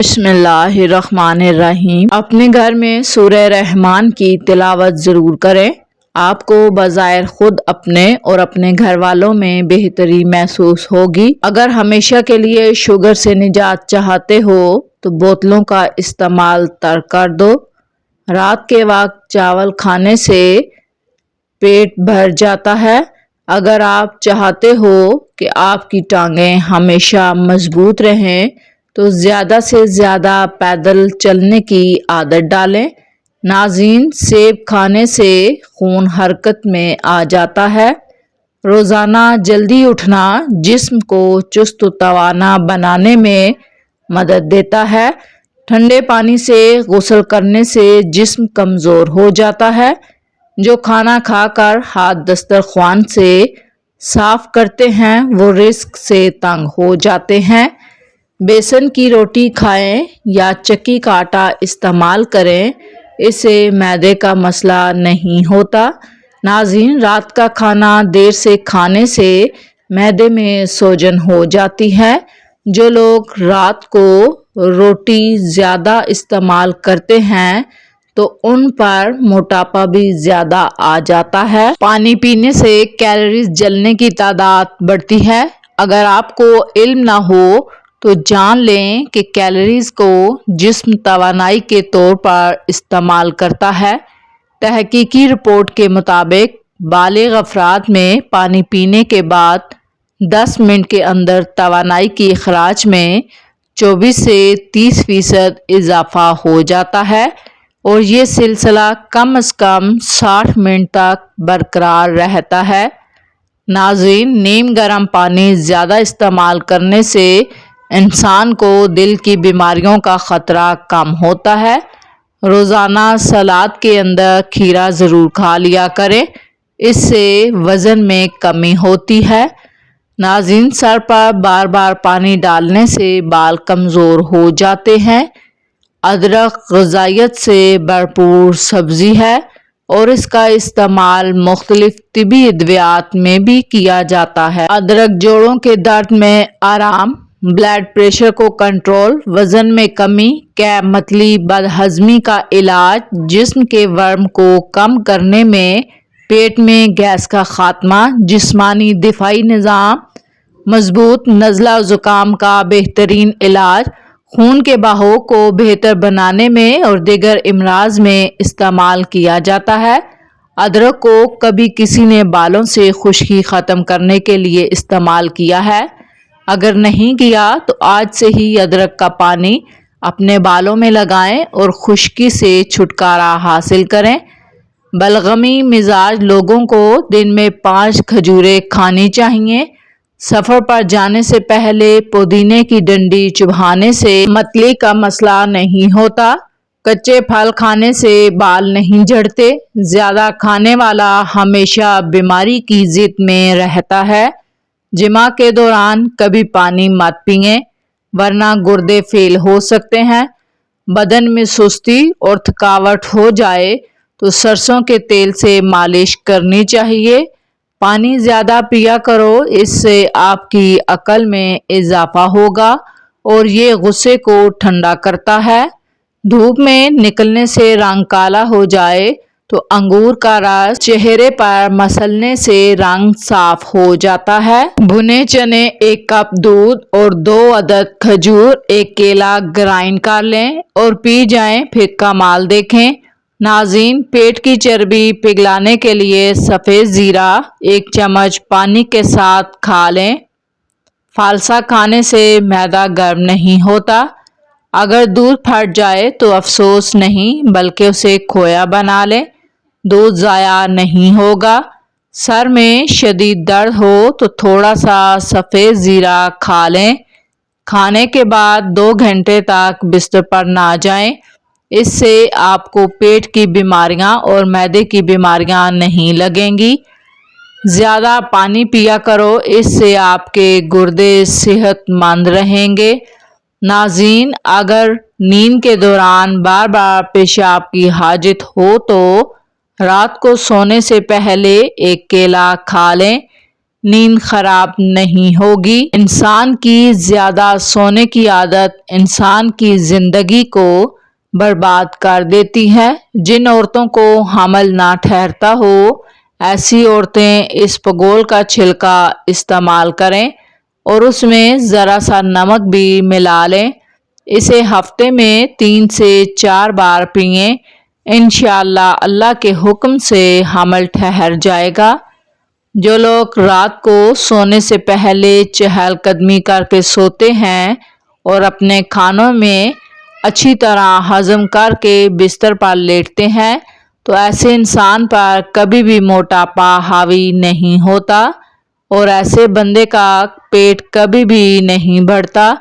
بسم اللہ الرحمن الرحیم۔ اپنے گھر میں سورہ رحمان کی تلاوت ضرور کریں۔ آپ کو بظاہر خود اپنے اور اپنے گھر والوں میں بہتری محسوس ہوگی۔ اگر ہمیشہ کے لیے شوگر سے نجات چاہتے ہو تو بوتلوں کا استعمال ترک کر دو۔ رات کے وقت چاول کھانے سے پیٹ بھر جاتا ہے۔ اگر آپ چاہتے ہو کہ آپ کی ٹانگیں ہمیشہ مضبوط رہیں تو زیادہ سے زیادہ پیدل چلنے کی عادت ڈالیں۔ ناظرین، سیب کھانے سے خون حرکت میں آ جاتا ہے۔ روزانہ جلدی اٹھنا جسم کو چست و توانا بنانے میں مدد دیتا ہے۔ ٹھنڈے پانی سے غسل کرنے سے جسم کمزور ہو جاتا ہے۔ جو کھانا کھا کر ہاتھ دسترخوان سے صاف کرتے ہیں وہ رزق سے تنگ ہو جاتے ہیں۔ بیسن کی روٹی کھائیں یا چکی کا آٹا استعمال کریں، اس سے معدے کا مسئلہ نہیں ہوتا۔ ناظرین، رات کا کھانا دیر سے کھانے سے معدے میں سوجن ہو جاتی ہے۔ جو لوگ رات کو روٹی زیادہ استعمال کرتے ہیں تو ان پر موٹاپا بھی زیادہ آ جاتا ہے۔ پانی پینے سے کیلوریز جلنے کی تعداد بڑھتی ہے۔ اگر آپ کو علم نہ ہو تو جان لیں کہ کیلوریز کو جسم توانائی کے طور پر استعمال کرتا ہے۔ تحقیقی رپورٹ کے مطابق بالغ افراد میں پانی پینے کے بعد 10 منٹ کے اندر توانائی کے اخراج میں 24 سے 30% اضافہ ہو جاتا ہے اور یہ سلسلہ کم از کم 60 منٹ تک برقرار رہتا ہے۔ ناظرین، نیم گرم پانی زیادہ استعمال کرنے سے انسان کو دل کی بیماریوں کا خطرہ کم ہوتا ہے۔ روزانہ سلاد کے اندر کھیرا ضرور کھا لیا کریں، اس سے وزن میں کمی ہوتی ہے۔ ناظرین، سر پر بار بار پانی ڈالنے سے بال کمزور ہو جاتے ہیں۔ ادرک غذائیت سے بھرپور سبزی ہے اور اس کا استعمال مختلف طبی ادویات میں بھی کیا جاتا ہے۔ ادرک جوڑوں کے درد میں آرام، بلڈ پریشر کو کنٹرول، وزن میں کمی، قے متلی بد ہضمی کا علاج، جسم کے ورم کو کم کرنے میں، پیٹ میں گیس کا خاتمہ، جسمانی دفاعی نظام مضبوط، نزلہ و زکام کا بہترین علاج، خون کے بہاؤ کو بہتر بنانے میں اور دیگر امراض میں استعمال کیا جاتا ہے۔ ادرک کو کبھی کسی نے بالوں سے خشکی ختم کرنے کے لیے استعمال کیا ہے؟ اگر نہیں کیا تو آج سے ہی ادرک کا پانی اپنے بالوں میں لگائیں اور خشکی سے چھٹکارا حاصل کریں۔ بلغمی مزاج لوگوں کو دن میں 5 کھجوریں کھانی چاہیے۔ سفر پر جانے سے پہلے پودینے کی ڈنڈی چبانے سے متلی کا مسئلہ نہیں ہوتا۔ کچے پھل کھانے سے بال نہیں جھڑتے۔ زیادہ کھانے والا ہمیشہ بیماری کی زد میں رہتا ہے۔ جماع کے دوران کبھی پانی مت پئیں ورنہ گردے فیل ہو سکتے ہیں۔ بدن میں سستی اور تھکاوٹ ہو جائے تو سرسوں کے تیل سے مالش کرنی چاہیے۔ پانی زیادہ پیا کرو، اس سے آپ کی عقل میں اضافہ ہوگا اور یہ غصے کو ٹھنڈا کرتا ہے۔ دھوپ میں نکلنے سے رنگ کالا ہو جائے تو انگور کا رس چہرے پر مسلنے سے رنگ صاف ہو جاتا ہے۔ بھنے چنے، 1 کپ دودھ اور 2 عدد کھجور، 1 کیلا گرائنڈ کر لیں اور پی جائیں، پھر کمال دیکھیں۔ ناظرین، پیٹ کی چربی پگھلانے کے لیے سفید زیرہ 1 چمچ پانی کے ساتھ کھا لیں۔ فالسا کھانے سے معدہ گرم نہیں ہوتا۔ اگر دودھ پھٹ جائے تو افسوس نہیں بلکہ اسے کھویا بنا لیں، دودھ ضائع نہیں ہوگا۔ سر میں شدید درد ہو تو تھوڑا سا سفید زیرہ کھا لیں۔ کھانے کے بعد 2 گھنٹے تک بستر پر نہ جائیں، اس سے آپ کو پیٹ کی بیماریاں اور معدے کی بیماریاں نہیں لگیں گی۔ زیادہ پانی پیا کرو، اس سے آپ کے گردے صحت مند رہیں گے۔ ناظرین، اگر نیند کے دوران بار بار پیشاب کی حاجت ہو تو رات کو سونے سے پہلے 1 کیلا کھا لیں۔ نیند خراب نہیں ہوگی۔ انسان کی زیادہ سونے کی عادت انسان کی زندگی کو برباد کر دیتی ہے۔ جن عورتوں کو حمل نہ ٹھہرتا ہو، ایسی عورتیں اسپغول کا چھلکا استعمال کریں اور اس میں ذرا سا نمک بھی ملا لیں۔ اسے ہفتے میں 3 سے 4 بار پئیں۔ انشاءاللہ اللہ کے حکم سے حمل ٹھہر جائے گا۔ جو لوگ رات کو سونے سے پہلے چہل قدمی کر کے سوتے ہیں اور اپنے کھانوں میں اچھی طرح ہضم کر کے بستر پر لیٹتے ہیں تو ایسے انسان پر کبھی بھی موٹاپا حاوی نہیں ہوتا اور ایسے بندے کا پیٹ کبھی بھی نہیں بڑھتا۔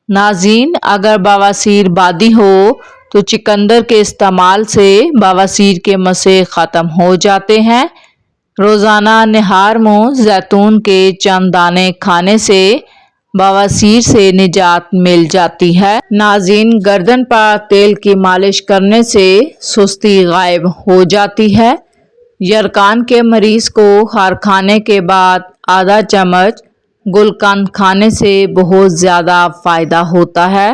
ناظرین، اگر بواسیر بادی ہو تو چقندر کے استعمال سے بواسیر کے مسئلے ختم ہو جاتے ہیں۔ روزانہ نہار منہ زیتون کے چند دانے کھانے سے بواسیر سے نجات مل جاتی ہے۔ ناظرین، گردن پر تیل کی مالش کرنے سے سستی غائب ہو جاتی ہے۔ یرقان کے مریض کو ہر کھانے کے بعد آدھا چمچ گلقند کھانے سے بہت زیادہ فائدہ ہوتا ہے۔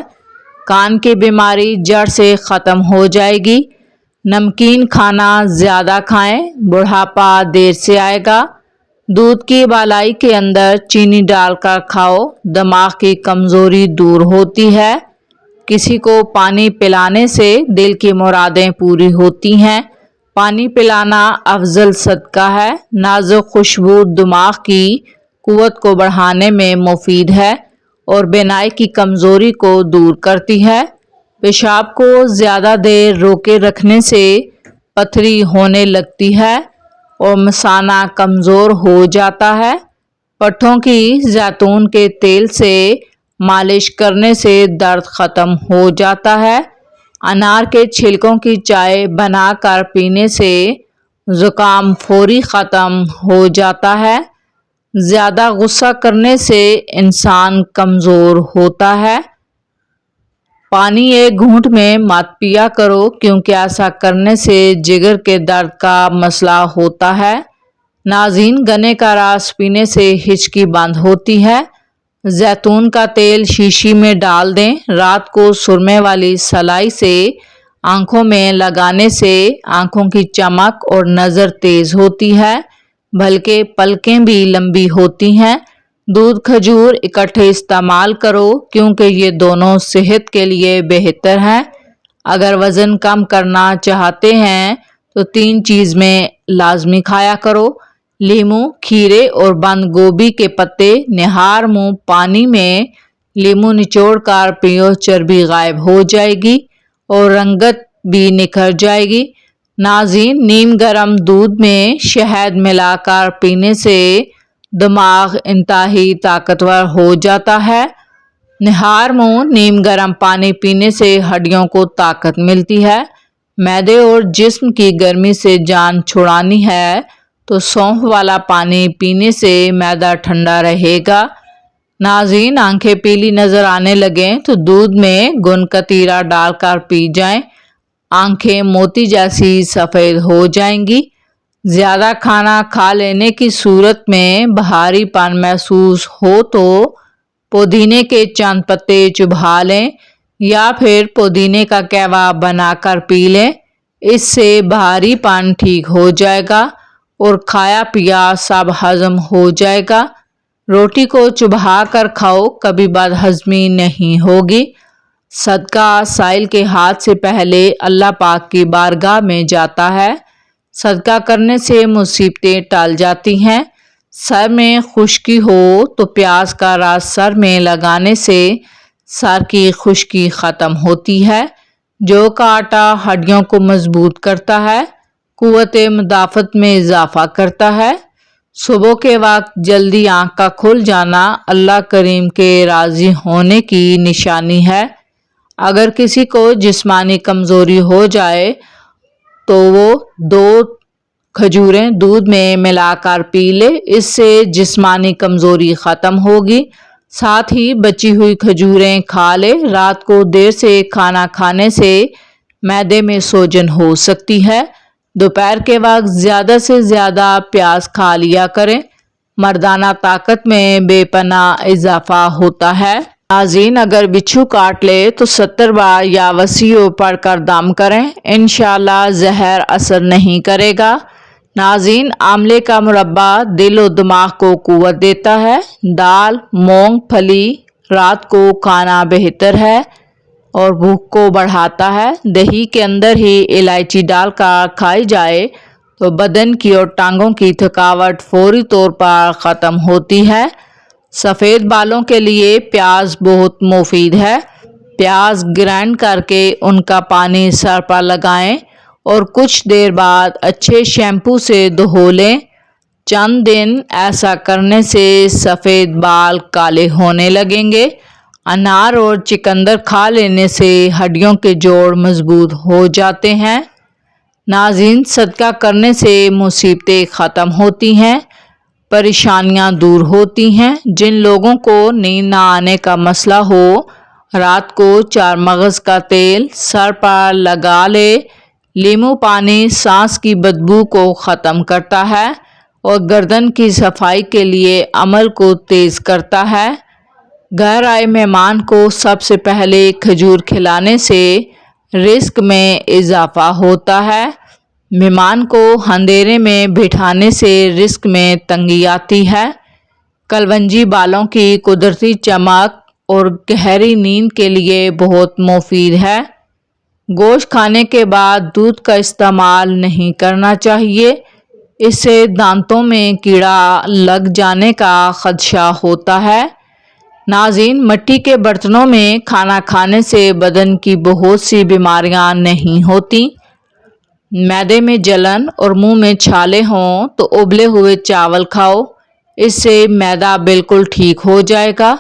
کان کی بیماری جڑ سے ختم ہو جائے گی۔ نمکین کھانا زیادہ کھائیں، بڑھاپا دیر سے آئے گا۔ دودھ کی بالائی کے اندر چینی ڈال کر کھاؤ، دماغ کی کمزوری دور ہوتی ہے۔ کسی کو پانی پلانے سے دل کی مرادیں پوری ہوتی ہیں۔ پانی پلانا افضل صدقہ ہے۔ نازک خوشبو دماغ کی قوت کو بڑھانے میں مفید ہے اور بینائی کی کمزوری کو دور کرتی ہے۔ پیشاب کو زیادہ دیر روکے رکھنے سے پتھری ہونے لگتی ہے اور مثانہ کمزور ہو جاتا ہے۔ پٹھوں کی زیتون کے تیل سے مالش کرنے سے درد ختم ہو جاتا ہے۔ انار کے چھلکوں کی چائے بنا کر پینے سے زکام فوری ختم ہو جاتا ہے۔ زیادہ غصہ کرنے سے انسان کمزور ہوتا ہے۔ پانی ایک گھونٹ میں مت پیا کرو کیونکہ ایسا کرنے سے جگر کے درد کا مسئلہ ہوتا ہے۔ ناظرین، گنے کا رس پینے سے ہچکی بند ہوتی ہے۔ زیتون کا تیل شیشی میں ڈال دیں۔ رات کو سرمے والی سلائی سے آنکھوں میں لگانے سے آنکھوں کی چمک اور نظر تیز ہوتی ہے، بلکہ پلکیں بھی لمبی ہوتی ہیں۔ دودھ کھجور اکٹھے استعمال کرو کیونکہ یہ دونوں صحت کے لیے بہتر ہیں۔ اگر وزن کم کرنا چاہتے ہیں تو 3 چیز میں لازمی کھایا کرو: لیموں، کھیرے اور بند گوبھی کے پتے۔ نہار منہ پانی میں لیموں نچوڑ کر پیو، چربی غائب ہو جائے گی اور رنگت بھی نکھر جائے گی۔ ناظرین، نیم گرم دودھ میں شہد ملا کر پینے سے دماغ انتہائی طاقتور ہو جاتا ہے۔ نہار منہ نیم گرم پانی پینے سے ہڈیوں کو طاقت ملتی ہے۔ معدے اور جسم کی گرمی سے جان چھڑانی ہے تو سونف والا پانی پینے سے معدہ ٹھنڈا رہے گا۔ ناظرین، آنکھیں پیلی نظر آنے لگیں تو دودھ میں گن کتیرا ڈال کر پی جائیں، آنکھیں موتی جیسی سفید ہو جائیں گی۔ زیادہ کھانا کھا لینے کی صورت میں بھاری پن محسوس ہو تو پودینے کے چند پتے چبا لیں یا پھر پودینے کا قہوہ بنا کر پی لیں۔ اس سے بھاری پن ٹھیک ہو جائے گا اور کھایا پیا سب ہضم ہو جائے گا۔ روٹی کو چبا کر کھاؤ، کبھی بد ہضمی نہیں ہوگی۔ صدقہ سائل کے ہاتھ سے پہلے اللہ پاک کی بارگاہ میں جاتا ہے۔ صدقہ کرنے سے مصیبتیں ٹل جاتی ہیں۔ سر میں خشکی ہو تو پیاز کا رس سر میں لگانے سے سر کی خشکی ختم ہوتی ہے۔ جو کا آٹا ہڈیوں کو مضبوط کرتا ہے، قوت مدافعت میں اضافہ کرتا ہے۔ صبح کے وقت جلدی آنکھ کا کھل جانا اللہ کریم کے راضی ہونے کی نشانی ہے۔ اگر کسی کو جسمانی کمزوری ہو جائے تو وہ 2 کھجوریں دودھ میں ملا کر پی لے، اس سے جسمانی کمزوری ختم ہوگی۔ ساتھ ہی بچی ہوئی کھجوریں کھا لے۔ رات کو دیر سے کھانا کھانے سے معدے میں سوجن ہو سکتی ہے۔ دوپہر کے وقت زیادہ سے زیادہ پیاز کھا لیا کریں۔ مردانہ طاقت میں بے پناہ اضافہ ہوتا ہے۔ ناظرین، اگر بچھو کاٹ لے تو 70 بار یا وسیع پڑھ کر دم کریں، انشاءاللہ زہر اثر نہیں کرے گا۔ ناظرین، آملے کا مربع دل و دماغ کو قوت دیتا ہے۔ دال، مونگ پھلی رات کو کھانا بہتر ہے اور بھوک کو بڑھاتا ہے۔ دہی کے اندر ہی الائچی ڈال کر کھائی جائے تو بدن کی اور ٹانگوں کی تھکاوٹ فوری طور پر ختم ہوتی ہے۔ سفید بالوں کے لیے پیاز بہت مفید ہے۔ پیاز گرائنڈ کر کے ان کا پانی سر پر لگائیں اور کچھ دیر بعد اچھے شیمپو سے دھو لیں۔ چند دن ایسا کرنے سے سفید بال کالے ہونے لگیں گے۔ انار اور چقندر کھا لینے سے ہڈیوں کے جوڑ مضبوط ہو جاتے ہیں۔ ناظرین، صدقہ کرنے سے مصیبتیں ختم ہوتی ہیں، پریشانیاں دور ہوتی ہیں۔ جن لوگوں کو نیند نہ آنے کا مسئلہ ہو، رات کو 4 مغز کا تیل سر پر لگا لے۔ لیمو پانی سانس کی بدبو کو ختم کرتا ہے اور گردن کی صفائی کے لیے عمل کو تیز کرتا ہے۔ گھر آئے مہمان کو سب سے پہلے کھجور کھلانے سے رزق میں اضافہ ہوتا ہے۔ مہمان کو اندھیرے میں بٹھانے سے رزق میں تنگی آتی ہے۔ کلونجی بالوں کی قدرتی چمک اور گہری نیند کے لیے بہت مفید ہے۔ گوشت کھانے کے بعد دودھ کا استعمال نہیں کرنا چاہیے، اس سے دانتوں میں کیڑا لگ جانے کا خدشہ ہوتا ہے۔ ناظرین، مٹی کے برتنوں میں کھانا کھانے سے بدن کی بہت سی بیماریاں نہیں ہوتی۔ معدے میں جلن اور منہ میں چھالے ہوں تو ابلے ہوئے چاول کھاؤ، اس سے معدہ بالکل ٹھیک ہو جائے گا۔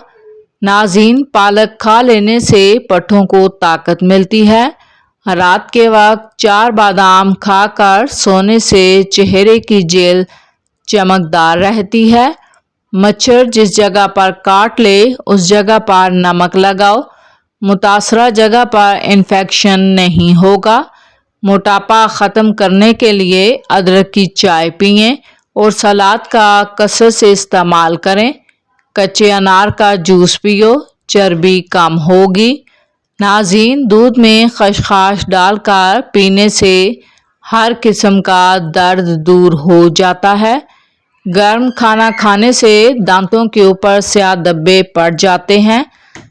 ناظرین، پالک کھا لینے سے پٹھوں کو طاقت ملتی ہے۔ رات کے وقت 4 بادام کھا کر سونے سے چہرے کی جلد چمکدار رہتی ہے۔ مچھر جس جگہ پر کاٹ لے اس جگہ پر نمک لگاؤ، متاثرہ جگہ پر انفیکشن نہیں ہوگا۔ موٹاپا ختم کرنے کے لیے ادرک کی چائے پئیں اور سلاد کا کثرت سے استعمال کریں۔ کچے انار کا جوس پیو، چربی کم ہوگی۔ ناظرین، دودھ میں خسخاس ڈال کر پینے سے ہر قسم کا درد دور ہو جاتا ہے۔ گرم کھانا کھانے سے دانتوں کے اوپر سیاہ دھبے پڑ جاتے ہیں۔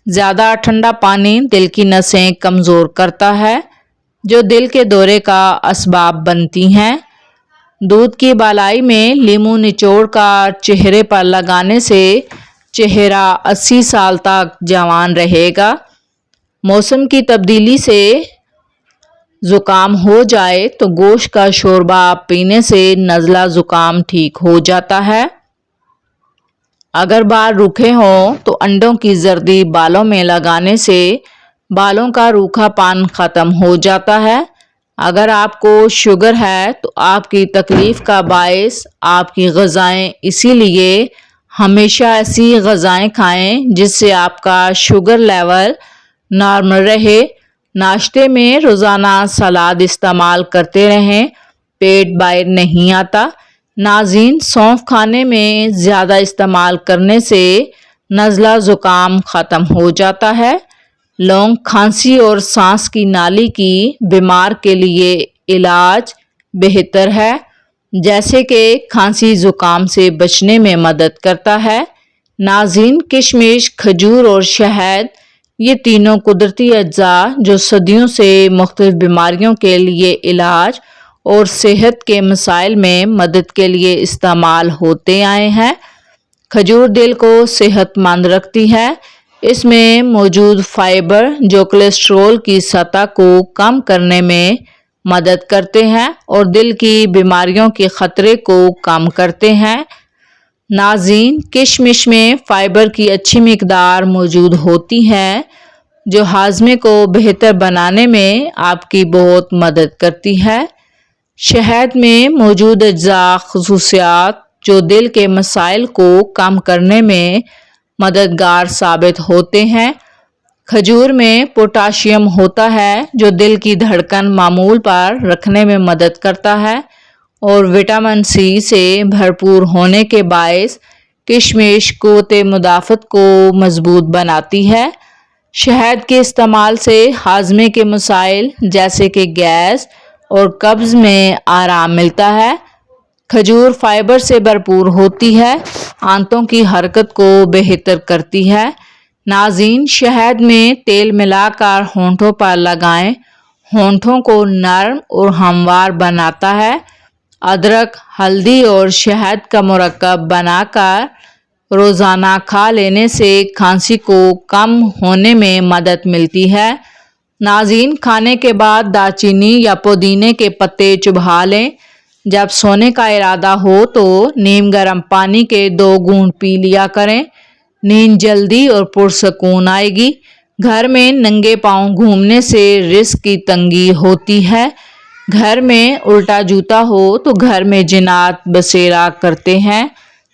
زیادہ ٹھنڈا پانی دل کی نسیں کمزور کرتا ہے، جو دل کے دورے کا اسباب بنتی ہیں۔ دودھ کی بالائی میں لیمو نچوڑ کر چہرے پر لگانے سے چہرہ 80 سال تک جوان رہے گا۔ موسم کی تبدیلی سے زکام ہو جائے تو گوشت کا شوربہ پینے سے نزلہ زکام ٹھیک ہو جاتا ہے۔ اگر بال روکھے ہوں تو انڈوں کی زردی بالوں میں لگانے سے بالوں کا روکھا پن ختم ہو جاتا ہے۔ اگر آپ کو شوگر ہے تو آپ کی تکلیف کا باعث آپ کی غذائیں، اسی لیے ہمیشہ ایسی غذائیں کھائیں جس سے آپ کا شوگر لیول نارمل رہے۔ ناشتے میں روزانہ سلاد استعمال کرتے رہیں، پیٹ باہر نہیں آتا۔ ناظرین، سونف کھانے میں زیادہ استعمال کرنے سے نزلہ زکام ختم ہو جاتا ہے۔ لونگ کھانسی اور سانس کی نالی کی بیمار کے لیے علاج بہتر ہے، جیسے کہ کھانسی زکام سے بچنے میں مدد کرتا ہے۔ ناظرین، کشمش، کھجور اور شہد یہ تینوں قدرتی اجزاء جو صدیوں سے مختلف بیماریوں کے لیے علاج اور صحت کے مسائل میں مدد کے لیے استعمال ہوتے آئے ہیں۔ کھجور دل کو صحت مند رکھتی ہے۔ اس میں موجود فائبر جو کولیسٹرول کی سطح کو کم کرنے میں مدد کرتے ہیں اور دل کی بیماریوں کے خطرے کو کم کرتے ہیں۔ ناظرین، کشمش میں فائبر کی اچھی مقدار موجود ہوتی ہے جو ہاضمے کو بہتر بنانے میں آپ کی بہت مدد کرتی ہے۔ شہد میں موجود اجزاء خصوصیات جو دل کے مسائل کو کم کرنے میں مددگار ثابت ہوتے ہیں۔ کھجور میں پوٹاشیم ہوتا ہے جو دل کی دھڑکن معمول پر رکھنے میں مدد کرتا ہے اور وٹامن سی سے بھرپور ہونے کے باعث کشمش قوت مدافعت کو مضبوط بناتی ہے۔ شہد کے استعمال سے ہاضمے کے مسائل جیسے کہ گیس اور قبض میں آرام ملتا ہے۔ کھجور فائبر سے بھرپور ہوتی ہے، آنتوں کی حرکت کو بہتر کرتی ہے۔ ناظرین، شہد میں تیل ملا کر ہونٹوں پر لگائیں، ہونٹوں کو نرم اور ہموار بناتا ہے۔ ادرک، ہلدی اور شہد کا مرکب بنا کر روزانہ کھا لینے سے کھانسی کو کم ہونے میں مدد ملتی ہے۔ ناظرین، کھانے کے بعد دار چینی یا پودینے کے پتے چبا لیں۔ جب سونے کا ارادہ ہو تو نیم گرم پانی کے 2 گھونٹ پی لیا کریں، نیند جلدی اور پرسکون آئے گی۔ گھر میں ننگے پاؤں گھومنے سے رزق کی تنگی ہوتی ہے۔ گھر میں الٹا جوتا ہو تو گھر میں جنات بسیرا کرتے ہیں۔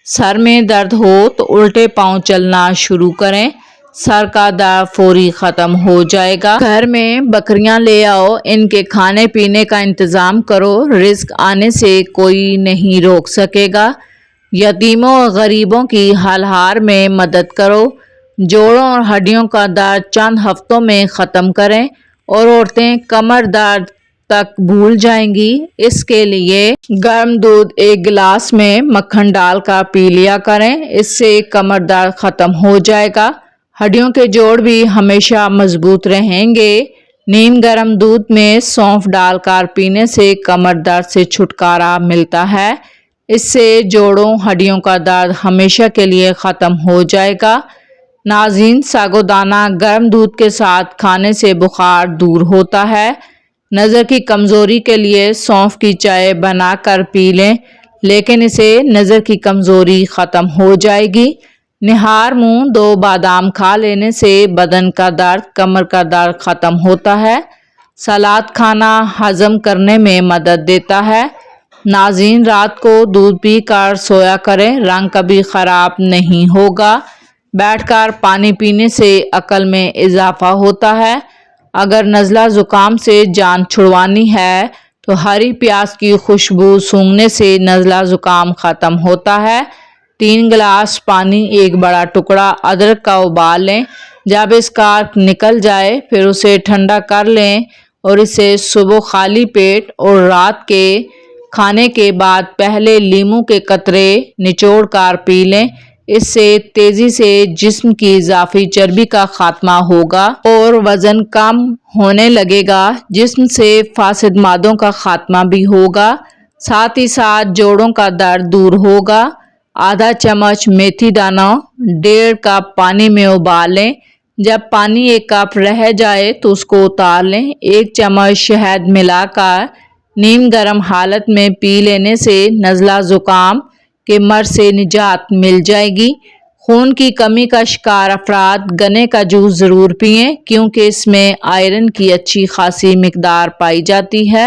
سر میں درد ہو تو الٹے پاؤں چلنا شروع کریں، سر کا درد فوری ختم ہو جائے گا۔ گھر میں بکریاں لے آؤ، ان کے کھانے پینے کا انتظام کرو، رزق آنے سے کوئی نہیں روک سکے گا۔ یتیموں اور غریبوں کی حل ہار میں مدد کرو، جوڑوں اور ہڈیوں کا درد چند ہفتوں میں ختم کریں اور عورتیں کمر درد تک بھول جائیں گی۔ اس کے لیے گرم دودھ 1 گلاس میں مکھن ڈال کر پی لیا کریں، اس سے کمر درد ختم ہو جائے گا۔ ہڈیوں کے جوڑ بھی ہمیشہ مضبوط رہیں گے۔ نیم گرم دودھ میں سونف ڈال کر پینے سے کمر درد سے چھٹکارا ملتا ہے، اس سے جوڑوں ہڈیوں کا درد ہمیشہ کے لیے ختم ہو جائے گا۔ ناظرین، ساگودانہ گرم دودھ کے ساتھ کھانے سے بخار دور ہوتا ہے۔ نظر کی کمزوری کے لیے سونف کی چائے بنا کر پی لیں، لیکن اسے نظر کی کمزوری ختم ہو جائے گی۔ نہار منہ 2 بادام کھا لینے سے بدن کا درد، کمر کا درد ختم ہوتا ہے۔ سلاد کھانا ہضم کرنے میں مدد دیتا ہے۔ ناظرین، رات کو دودھ پی کر سویا کریں، رنگ کبھی خراب نہیں ہوگا۔ بیٹھ کر پانی پینے سے عقل میں اضافہ ہوتا ہے۔ اگر نزلہ زکام سے جان چھڑوانی ہے تو ہری پیاز کی خوشبو سونگھنے سے نزلہ زکام ختم ہوتا ہے۔ 3 گلاس پانی 1 بڑا ٹکڑا ادرک کا ابال لیں، جب اس کا نکل جائے پھر اسے ٹھنڈا کر لیں اور اسے صبح خالی پیٹ اور رات کے کھانے کے بعد پہلے لیموں کے قطرے نچوڑ کر پی لیں۔ اس سے تیزی سے جسم کی اضافی چربی کا خاتمہ ہوگا اور وزن کم ہونے لگے گا، جسم سے فاسد مادوں کا خاتمہ بھی ہوگا، ساتھ ہی ساتھ جوڑوں کا درد دور ہوگا۔ آدھا چمچ میتھی دانہ 1.5 کپ پانی میں ابال لیں، جب پانی 1 کپ رہ جائے تو اس کو اتار لیں۔ 1 چمچ شہد ملا کر نیم گرم حالت میں پی لینے سے نزلہ زکام کے مرض سے نجات مل جائے گی۔ خون کی کمی کا شکار افراد گنے کا جوس ضرور پئیں، کیونکہ اس میں آئرن کی اچھی خاصی مقدار پائی جاتی ہے۔